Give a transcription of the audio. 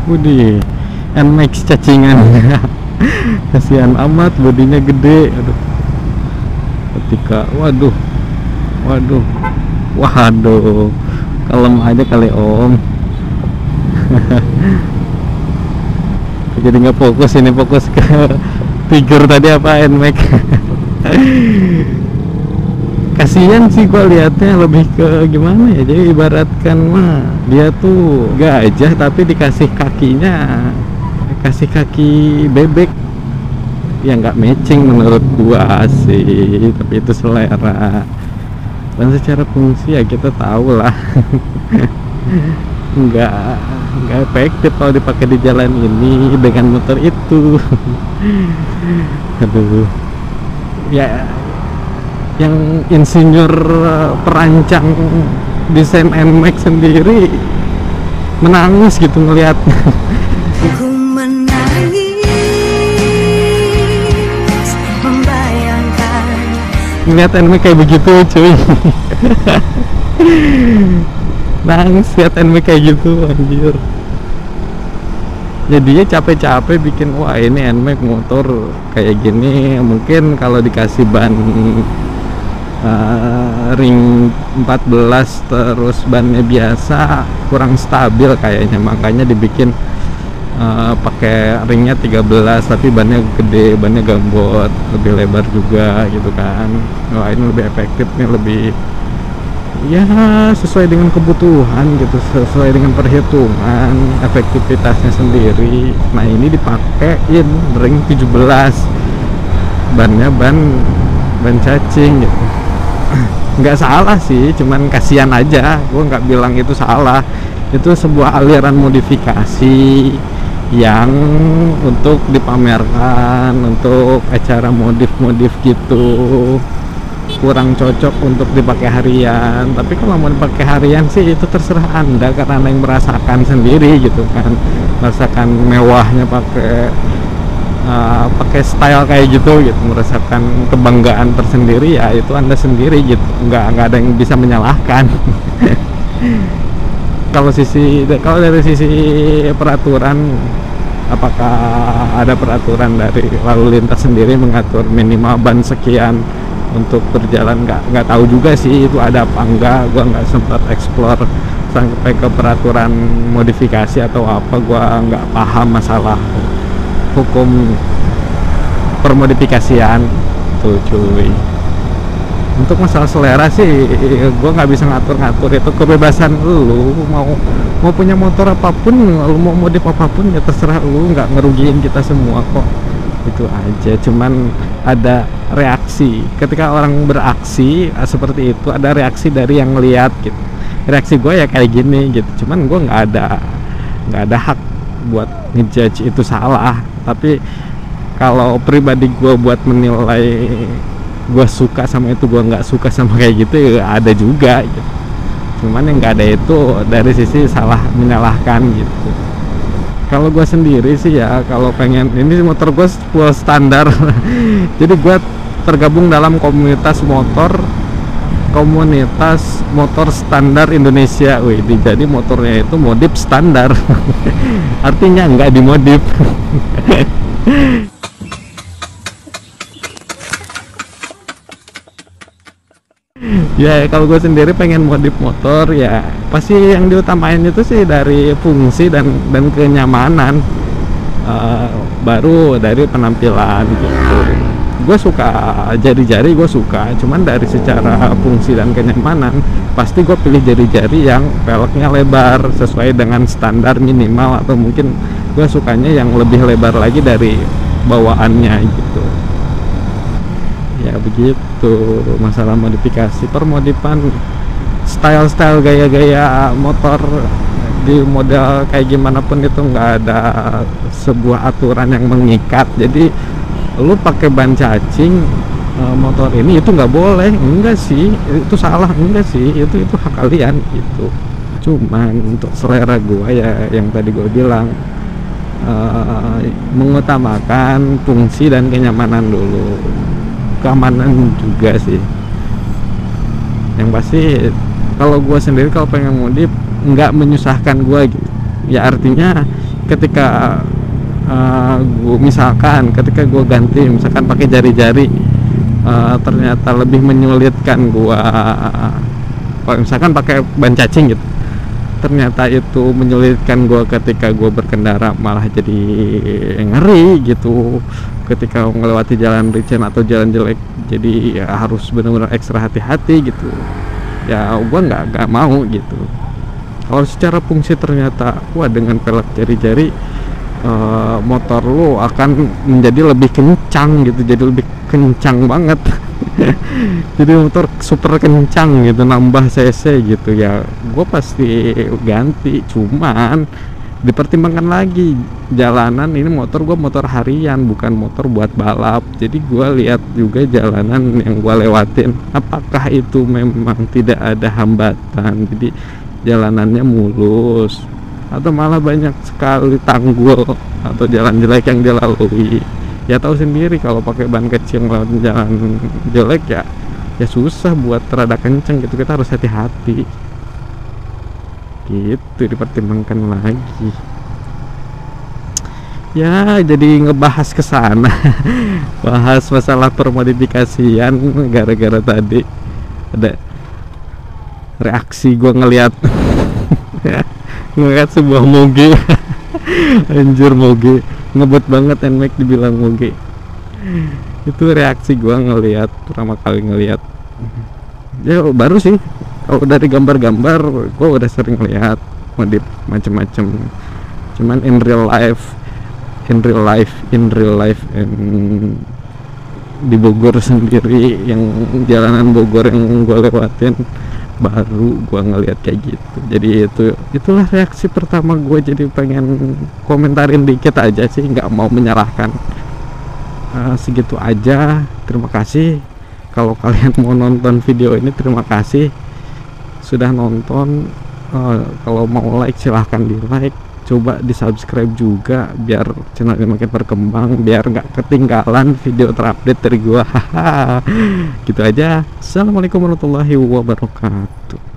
Budi NMAX cacingan. Kasihan amat, bodinya gede. Aduh, ketika waduh kalem aja kali om. Jadi nggak fokus, ini fokus ke figur tadi apa NMAX. Kasihan sih gua liatnya, lebih ke gimana ya, jadi ibaratkan mah dia tuh gajah tapi dikasih kakinya, kasih kaki bebek, ya nggak matching menurut gua sih, tapi itu selera. Dan secara fungsi ya kita tahu lah. nggak efektif kalau dipakai di jalan ini dengan motor itu. Aduh ya, yang insinyur perancang desain NMAX sendiri menangis gitu ngelihat. Ku menangis membayangkan Ngeliat NMAX kayak begitu cuy. Nangis lihat NMAX kayak gitu anjir. Jadinya capek-capek bikin, wah ini NMAX motor kayak gini mungkin kalau dikasih ban ring 14 terus bannya biasa kurang stabil kayaknya, makanya dibikin pakai ringnya 13 tapi bannya gede, bannya gambot, lebih lebar juga gitu kan. Wah ini lebih efektif nih, lebih ya sesuai dengan kebutuhan gitu, sesuai dengan perhitungan efektivitasnya sendiri. Nah ini dipakein ring 17, bannya ban cacing gitu. Nggak salah sih, cuman kasihan aja. Gue nggak bilang itu salah, itu sebuah aliran modifikasi yang untuk dipamerkan, untuk acara modif gitu, kurang cocok untuk dipakai harian. Tapi kalau mau dipakai harian sih itu terserah anda, karena anda yang merasakan sendiri gitu kan, merasakan mewahnya pakai style kayak gitu, merasakan kebanggaan tersendiri, ya itu anda sendiri gitu, nggak ada yang bisa menyalahkan. Kalau dari sisi peraturan, apakah ada peraturan dari lalu lintas sendiri mengatur minimal ban sekian untuk berjalan? Nggak tahu juga sih itu ada apa enggak, gua nggak sempat explore sampai ke peraturan modifikasi atau apa, gua nggak paham masalah hukum permodifikasian tuh cuy. Untuk masalah selera sih gue nggak bisa ngatur-ngatur, itu kebebasan lu mau punya motor apapun, lu mau modif apapun ya terserah lu, nggak ngerugiin kita semua kok, itu aja. Cuman ada reaksi ketika orang beraksi seperti itu, ada reaksi dari yang lihat gitu. Reaksi gue ya kayak gini gitu, cuman gue nggak ada hak buat ngejudge itu salah. Tapi kalau pribadi gue buat menilai gue suka sama itu, gue nggak suka sama kayak gitu, ya ada juga gitu. Cuman yang nggak ada itu dari sisi salah menyalahkan gitu. Kalau gue sendiri sih ya, kalau pengen, ini motor gue full standar. Jadi gue tergabung dalam komunitas motor standar Indonesia. Wih, jadi motornya itu modif standar. Artinya nggak dimodif. Ya kalau gue sendiri pengen modif motor ya pasti yang diutamain itu sih dari fungsi dan kenyamanan, baru dari penampilan gitu. Gue suka jari-jari, gue suka, cuman dari secara fungsi dan kenyamanan pasti gue pilih jari-jari yang velgnya lebar sesuai dengan standar minimal, atau mungkin gue sukanya yang lebih lebar lagi dari bawaannya gitu. Ya begitu masalah modifikasi, permodifan style gaya-gaya motor di model kayak gimana pun itu nggak ada sebuah aturan yang mengikat. Jadi lu pakai ban cacing motor ini itu nggak boleh, enggak sih, itu salah, enggak sih, itu hak kalian gitu. Cuman untuk selera gua ya yang tadi gua bilang, mengutamakan fungsi dan kenyamanan dulu, keamanan juga sih. Yang pasti kalau gue sendiri kalau pengen modif nggak menyusahkan gue gitu, ya artinya ketika gua misalkan ketika gua ganti misalkan pakai jari-jari, ternyata lebih menyulitkan gua. Kalau misalkan pakai ban cacing gitu, ternyata itu menyulitkan gua ketika gua berkendara, malah jadi ngeri gitu ketika melewati jalan licin atau jalan jelek. Jadi ya harus benar-benar ekstra hati-hati gitu ya, gua nggak mau gitu. Kalau secara fungsi ternyata wah dengan pelek jari-jari motor lu akan menjadi lebih kencang gitu, jadi lebih kencang banget. Jadi motor super kencang gitu, nambah cc gitu ya, gue pasti ganti. Cuman dipertimbangkan lagi jalanan, ini motor gue motor harian bukan motor buat balap. Jadi gue lihat juga jalanan yang gue lewatin, apakah itu memang tidak ada hambatan, jadi jalanannya mulus atau malah banyak sekali tanggul atau jalan jelek yang dilalui. Ya tahu sendiri kalau pakai ban kecil lewat jalan jelek ya susah buat rada kenceng gitu, kita harus hati-hati gitu, dipertimbangkan lagi. Ya jadi ngebahas ke sana. Bahas masalah permodifikasian gara-gara tadi ada reaksi gue ngelihat sebuah moge. Anjir, moge ngebut banget, NMAX dibilang moge. Itu reaksi gua ngelihat pertama kali ngelihat. Ya baru sih, kalau dari gambar-gambar gua udah sering lihat modif macem-macem. Cuman in real life di Bogor sendiri, yang jalanan Bogor yang gua lewatin, baru gua ngelihat kayak gitu. Jadi itulah reaksi pertama gue, jadi pengen komentarin dikit aja sih, nggak mau menyalahkan. Segitu aja, terima kasih. Kalau kalian mau nonton video ini, terima kasih sudah nonton. Kalau mau like silahkan di like, coba di subscribe juga biar channel ini makin berkembang, biar nggak ketinggalan video terupdate dari gua. Gitu aja. Assalamualaikum warahmatullahi wabarakatuh.